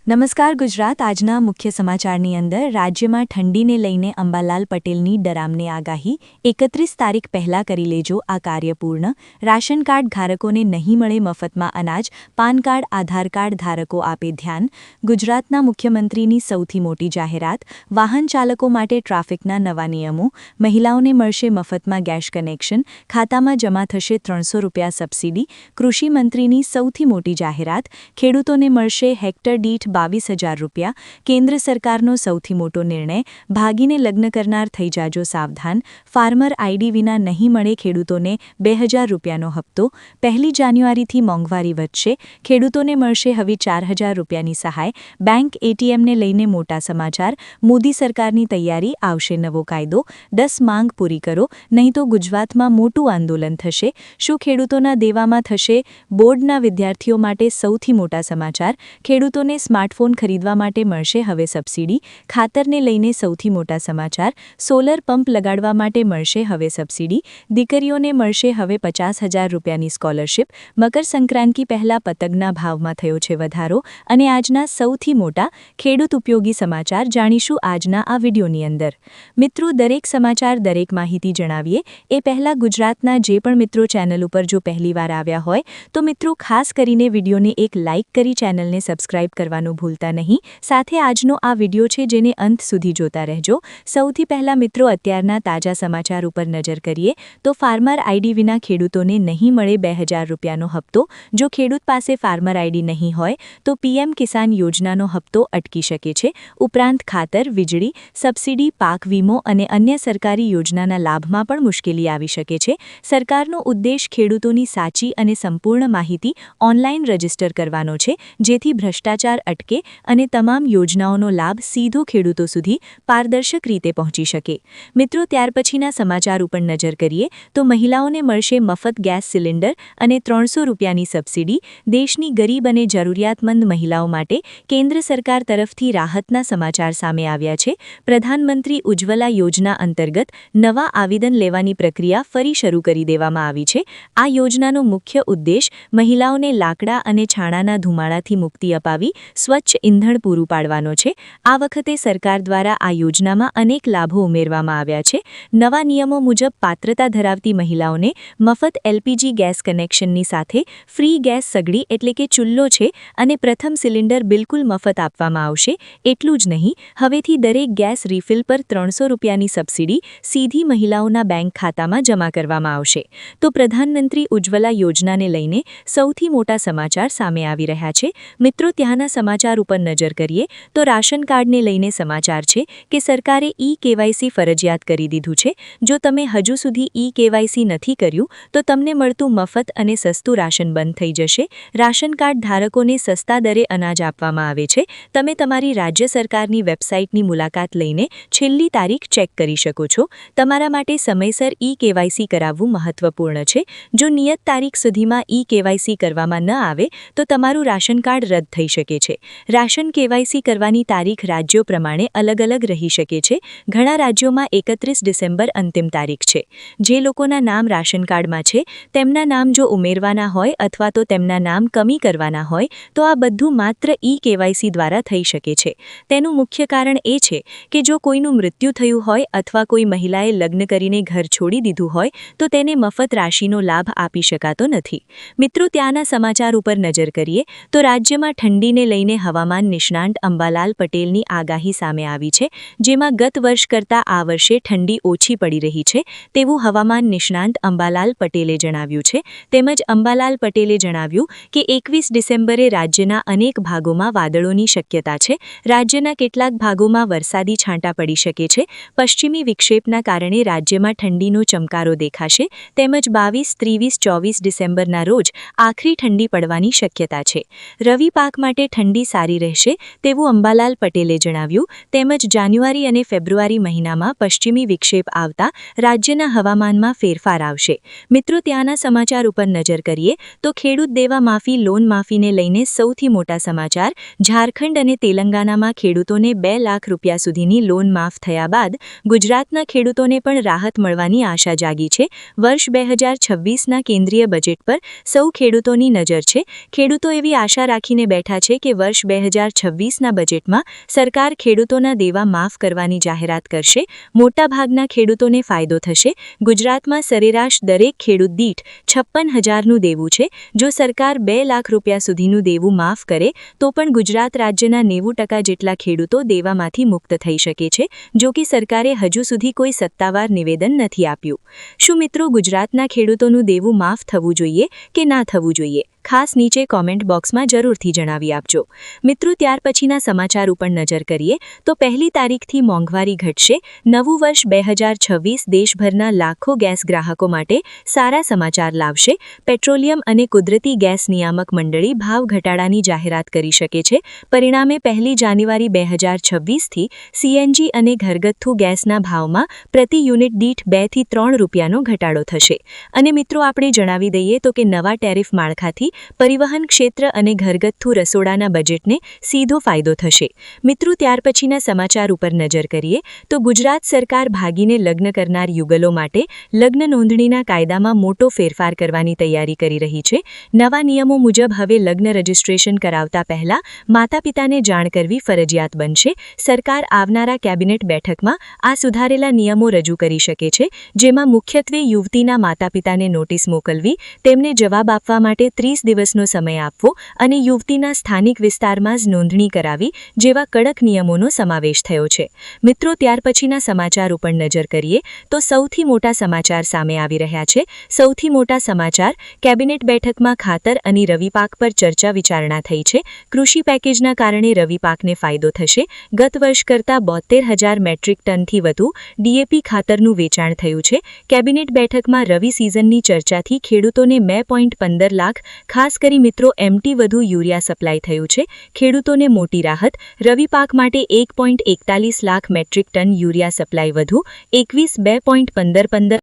નમસ્કાર ગુજરાત આજના મુખ્ય સમાચારની અંદર રાજ્યમાં ઠંડીને લઈને અંબાલાલ પટેલની ડરામની આગાહી 31 તારીખ પહેલાં કરી લેજો આ કાર્ય પૂર્ણ રાશન કાર્ડ ધારકોને નહીં મળે મફતમાં અનાજ પાન કાર્ડ આધાર કાર્ડ ધારકો આપે ધ્યાન ગુજરાતના મુખ્યમંત્રીની સૌથી મોટી જાહેરાત વાહન ચાલકો માટે ટ્રાફિકના નવા નિયમો મહિલાઓને મળશે મફતમાં ગેસ કનેક્શન ખાતામાં જમા થશે ₹300 સબસિડી કૃષિ મંત્રીની સૌથી મોટી જાહેરાત ખેડૂતોને મળશે હેક્ટર દીઠ ₹22,000 કેન્દ્ર સરકારનો સૌથી મોટો નિર્ણય ભાગીને લગ્ન કરનાર થઈ જાજો સાવધાન ફાર્મર આઈડી વિના નહીં મળે ખેડૂતોને ₹2,000નો હપ્તો 1 જાન્યુઆરીથી મોંઘવારી વધશે ખેડૂતોને મળશે હવે ₹4,000ની સહાય બેંક એટીએમને લઈને મોટા સમાચાર મોદી સરકારની તૈયારી આવશે નવો કાયદો 10 માંગ પૂરી કરો નહીં તો ગુજરાતમાં મોટું આંદોલન થશે શું ખેડૂતોના દેવામાં થશે બોર્ડના વિદ્યાર્થીઓ માટે સૌથી મોટા સમાચાર ખેડૂતોને સ્માર્ટફોન ખરીદવા માટે મળશે હવે સબસિડી ખાતરને લઈને સૌથી મોટા સમાચાર સોલર પંપ લગાડવા માટે મળશે હવે સબસિડી દીકરીઓને મળશે હવે ₹50,000ની સ્કોલરશિપ મકર સંક્રાંતિ પહેલા પતંગના ભાવમાં થયો છે વધારો અને આજના સૌથી મોટા ખેડૂત ઉપયોગી સમાચાર જાણીશું આજના આ વિડીયોની અંદર મિત્રો દરેક સમાચાર દરેક માહિતી જણાવીએ એ પહેલા ગુજરાતના જે પણ મિત્રો ચેનલ ઉપર જો પહેલીવાર આવ્યા હોય તો મિત્રો ખાસ કરીને વિડીયોને એક લાઇક કરી ચેનલને સબસ્ક્રાઇબ કરવાનું ભૂલતા નહીં સાથે આજનો આ વિડિયો છે જેને અંત સુધી જોતા રહેજો સૌથી પહેલા મિત્રો અત્યારના તાજા સમાચાર ઉપર નજર કરીએ તો ફાર્મર આઈડી વિના ખેડૂતોને નહીં મળે ₹2,000નો હપ્તો જો ખેડૂત પાસે ફાર્મર આઈડી નહીં હોય તો પીએમ કિસાન યોજનાનો હપ્તો અટકી શકે છે ઉપરાંત ખાતર વીજળી સબસિડી પાક વીમો અને અન્ય સરકારી યોજનાના લાભમાં પણ મુશ્કેલી આવી શકે છે સરકારનો ઉદ્દેશ ખેડૂતોની સાચી અને સંપૂર્ણ માહિતી ઓનલાઈન રજીસ્ટર કરવાનો છે જેથી ભ્રષ્ટાચાર અટકે અને તમામ યોજનાઓનો લાભ સીધો ખેડૂતો સુધી પારદર્શક રીતે પહોંચી શકે મિત્રો ત્યાર પછીના સમાચાર ઉપર નજર કરીએ તો મહિલાઓને મળશે મફત ગેસ સિલિન્ડર અને ₹300ની સબસિડી દેશની ગરીબ અને જરૂરિયાતમંદ મહિલાઓ માટે કેન્દ્ર સરકાર તરફથી રાહતના સમાચાર સામે આવ્યા છે પ્રધાનમંત્રી ઉજ્જવલા યોજના અંતર્ગત નવા આવેદન લેવાની પ્રક્રિયા ફરી શરૂ કરી દેવામાં આવી છે આ યોજનાનો મુખ્ય ઉદ્દેશ મહિલાઓને લાકડા અને છાણાના ધુમાડાથી મુક્તિ અપાવી સ્વચ્છ ઇંધણ પૂરું પાડવાનો છે આ વખતે સરકાર દ્વારા આ યોજનામાં અનેક લાભો ઉમેરવામાં આવ્યા છે નવા નિયમો મુજબ પાત્રતા ધરાવતી મહિલાઓને મફત એલપીજી ગેસ કનેક્શનની સાથે ફ્રી ગેસ સગડી એટલે કે ચૂલ્લો છે અને પ્રથમ સિલિન્ડર બિલકુલ મફત આપવામાં આવશે એટલું જ નહીં હવેથી દરેક ગેસ રિફિલ પર ₹300ની સબસિડી સીધી મહિલાઓના બેંક ખાતામાં જમા કરવામાં આવશે તો પ્રધાનમંત્રી ઉજ્જવલા યોજનાને લઈને સૌથી મોટા સમાચાર સામે આવી રહ્યા છે મિત્રો ત્યાંના સમાચાર ઉપર નજર કરીએ તો રાશન કાર્ડને લઈને સમાચાર છે કે સરકારે ઈ-કેવાયસી ફરજિયાત કરી દીધું છે જો તમે હજુ સુધી ઈ-કેવાયસી નથી કર્યું તો તમને મળતું મફત અને સસ્તું રાશન બંધ થઈ જશે રાશન કાર્ડ ધારકોને સસ્તા દરે અનાજ આપવામાં આવે છે તમે તમારી રાજ્ય સરકારની વેબસાઇટની મુલાકાત લઈને છેલ્લી તારીખ ચેક કરી શકો છો તમારા માટે સમયસર ઈ-કેવાયસી કરાવવું મહત્વપૂર્ણ છે જો નિયત તારીખ સુધીમાં ઈ-કેવાયસી કરવામાં ન આવે તો તમારું રાશન કાર્ડ રદ થઈ શકે છે રાશન કેવાયસી કરવાની તારીખ રાજ્યો પ્રમાણે અલગ-અલગ રહી શકે છે ઘણા રાજ્યોમાં 31 ડિસેમ્બર અંતિમ તારીખ છે જે લોકોના નામ રાશન કાર્ડમાં છે તેમના નામ જો ઉમેરવાના હોય અથવા તો તેમના નામ કમી કરવાના હોય તો આ બધું માત્ર ઈ-કેવાયસી દ્વારા થઈ શકે છે તેનું મુખ્ય કારણ એ છે કે જો કોઈનું મૃત્યુ થયું હોય અથવા કોઈ મહિલાએ લગ્ન કરીને ઘર છોડી દીધું હોય તો તેને મફત રાશિનો લાભ આપી શકાતો નથી મિત્રો ત્યાંના સમાચાર ઉપર નજર કરીએ તો રાજ્યમાં ઠંડીને લઈને હવામાન નિષ્ણાંત અંબાલાલ પટેલની આગાહી સામે આવી છે જેમાં ગત વર્ષ કરતાં આ વર્ષે ઠંડી ઓછી પડી રહી છે તેવું હવામાન નિષ્ણાંત અંબાલાલ પટેલે જણાવ્યું છે તેમજ અંબાલાલ પટેલે જણાવ્યું કે 21 ડિસેમ્બરે રાજ્યના અનેક ભાગોમાં વાદળોની શક્યતા છે રાજ્યના કેટલાક ભાગોમાં વરસાદી છાંટા પડી શકે છે પશ્ચિમી વિક્ષેપના કારણે રાજ્યમાં ઠંડીનો ચમકારો દેખાશે તેમજ 22, 23, 24 ડિસેમ્બરના રોજ આખરી ઠંડી પડવાની શક્યતા છે રવિ પાક માટે ઠંડી સારી રહેશે તેવું અંબાલાલ પટેલે જણાવ્યું તેમજ જાન્યુઆરી અને ફેબ્રુઆરી મહિનામાં પશ્ચિમી વિક્ષેપ આવતા રાજ્યના હવામાનમાં ફેરફાર આવશે મિત્રો ત્યાંના સમાચાર ઉપર નજર કરીએ તો ખેડૂત દેવા માફી લોન માફીને લઈને સૌથી મોટા સમાચાર ઝારખંડ અને તેલંગાણામાં ખેડૂતોને ₹2 લાખ સુધીની લોન માફ થયા બાદ ગુજરાતના ખેડૂતોને પણ રાહત મળવાની આશા જાગી છે વર્ષ 2026ના કેન્દ્રીય બજેટ પર સૌ ખેડૂતોની નજર છે ખેડૂતો એવી આશા રાખીને બેઠા છે કે વર્ષ વર્ષ 2026ના બજેટમાં સરકાર ખેડૂતોના દેવા માફ કરવાની જાહેરાત કરશે. મોટાભાગના ખેડૂતોને ફાયદો થશે. ગુજરાતમાં સરેરાશ દરેક ખેડૂત દીઠ 56,000નું દેવું છે. જો સરકાર 2 લાખ રૂપિયા સુધીનું દેવું માફ કરે તો પણ ગુજરાત રાજ્યના 90% જેટલા ખેડૂતો દેવામાંથી મુક્ત થઈ શકે છે. જો કે સરકારે હજુ સુધી કોઈ સત્તાવાર નિવેદન નથી આપ્યું. શું મિત્રો ગુજરાતના ખેડૂતોનું દેવું માફ થવું જોઈએ કે ના થવું જોઈએ? ખાસ નીચે કોમેન્ટ બોક્સમાં જરૂરથી જણાવી આપજો. મિત્રો ત્યાર પછીના સમાચાર ઉપર નજર કરીએ તો 1લી તારીખથી મોંઘવારી ઘટશે. નવું વર્ષ 2026 દેશભરના લાખો ગેસ ગ્રાહકો માટે સારા સમાચાર લાવશે. પેટ્રોલિયમ અને કુદરતી ગેસ નિયામક મંડળી ભાવ ઘટાડાની જાહેરાત કરી શકે છે. પરિણામે 1લી જાન્યુઆરી 2026થી સીએનજી અને ઘરગથ્થુ ગેસના ભાવમાં પ્રતિ યુનિટ દીઠ 2 થી 3 રૂપિયાનો ઘટાડો થશે. અને મિત્રો આપણે જણાવી દઈએ તો કે નવા ટેરિફ માળખાથી પરિવહન ક્ષેત્ર અને ઘરગથ્થુ રસોડાના બજેટને સીધો ફાયદો થશે. મિત્રો ત્યાર પછીના સમાચાર ઉપર નજર કરીએ તો ગુજરાત સરકાર ભાગીને લગ્ન કરનાર યુગલો માટે લગ્ન નોંધણીના કાયદામાં મોટો ફેરફાર કરવાની તૈયારી કરી રહી છે. નવા નિયમો મુજબ હવે લગ્ન રજિસ્ટ્રેશન કરાવતા પહેલા માતાપિતાને જાણ કરવી ફરજિયાત બનશે. સરકાર આવનારા કેબિનેટ બેઠકમાં આ સુધારેલા નિયમો રજૂ કરી શકે છે, જેમાં મુખ્યત્વે યુવતીના માતાપિતાને નોટિસ મોકલવી, તેમને જવાબ આપવા માટે 30 દિવસનો સમય આપવો અને યુવતીના સ્થાનિક વિસ્તારમાં જ નોંધણી કરાવી જેવા કડક નિયમોનો સમાવેશ થયો છે. મિત્રો ત્યાર પછીના સમાચાર ઉપર નજર કરીએ તો સૌથી મોટા સમાચાર સામે આવી રહ્યા છે. સૌથી મોટા સમાચાર કેબિનેટ બેઠકમાં ખાતર અને રવિ પાક પર ચર્ચા વિચારણા થઈ છે. કૃષિ પેકેજના કારણે રવિ પાકને ફાયદો થશે. ગત વર્ષ કરતાં 72,000 મેટ્રિક ટનથી વધુ ડીએપી ખાતરનું વેચાણ થયું છે. કેબિનેટ બેઠકમાં રવિ સિઝનની ચર્ચાથી ખેડૂતોને 2.15 લાખ ખાસ કરી મિત્રો એમટી વધુ યુરિયા સપ્લાય થયું છે. ખેડૂતોને મોટી રાહત. રવિ પાક માટે 1.41 lakh metric ton urea supply વધુ. 21 2.15